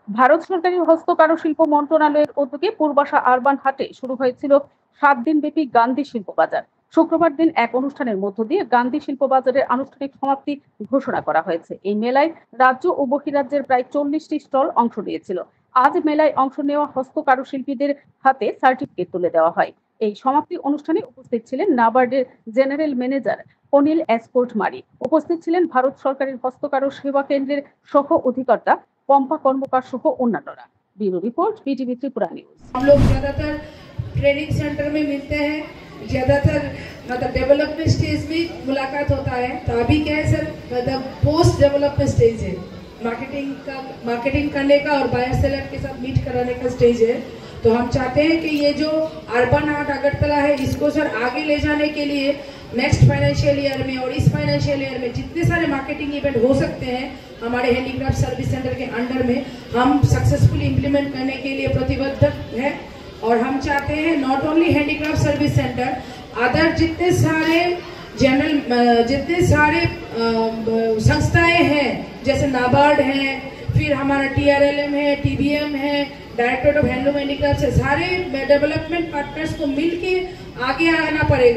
ভারত সরকারের হস্তকারুশিল্প মন্ত্রণালয়ের উদ্যোগে পূর্বাশা আরবান হাটে শুরু হয়েছিল 7 দিনব্যাপী গান্ধী শিল্প বাজার। শুক্রবার দিন এক অনুষ্ঠানের মধ্য দিয়ে গান্ধী শিল্প বাজারের আনুষ্ঠানিক সমাপ্তি ঘোষণা করা হয়েছে। এই মেলায় রাজ্য ও বহিরাজ্যের প্রায় 40টি স্টল অংশ নিয়েছিল। আজ মেলায় অংশ নেওয়া হস্তকারুশিল্পীদের হাতে সার্টিফিকেট তুলে দেওয়া হয়। এই সমাপ্তি অনুষ্ঠানে উপস্থিত ছিলেন নাবার্ডের জেনারেল ম্যানেজার অনিল এসকোর্ট মারি। উপস্থিত ছিলেন ভারত সরকারের হস্তকারু সেবা কেন্দ্রের সহ অধিকর্তা পম্পা কর্মকার সহ অন্যান্যরা। Bureau report, BTV Tripura news. हम लोग ज्यादातर ट्रेनिंग सेंटर में मिलते हैं, ज्यादातर मतलब डेवलपमेंट स्टेज में मुलाकात होता है। तो अभी क्या है सर, मतलब पोस्ट डेवलपमेंट स्टेज है, मार्केटिंग करने का और बायर सेलर के साथ मीट कराने का स्टेज है। तो हम चाहते हैं कि ये जो अर्बन हाट अगरतला है इसको सर आगे ले जाने के लिए नेक्स्ट फाइनेंशियल ईयर में और इस फाइनेंशियल ईयर में जितने सारे मार्केटिंग इवेंट हो सकते हैं हमारे हैंडीक्राफ्ट सर्विस सेंटर के अंडर में हम सक्सेसफुली इम्प्लीमेंट करने के लिए प्रतिबद्ध है। और हम चाहते हैं not only handicraft service centre, other जितने सारे संस्थाएं हैं जैसे नाबार्ड है, फिर हमारा TRLM है, TBM है, डायरेक्टरेट ऑफ हैंडलूम हैंडीक्राफ्ट से सारे डेवलपमेंट पार्टनर्स को मिलके आगे आना पड़ेगा।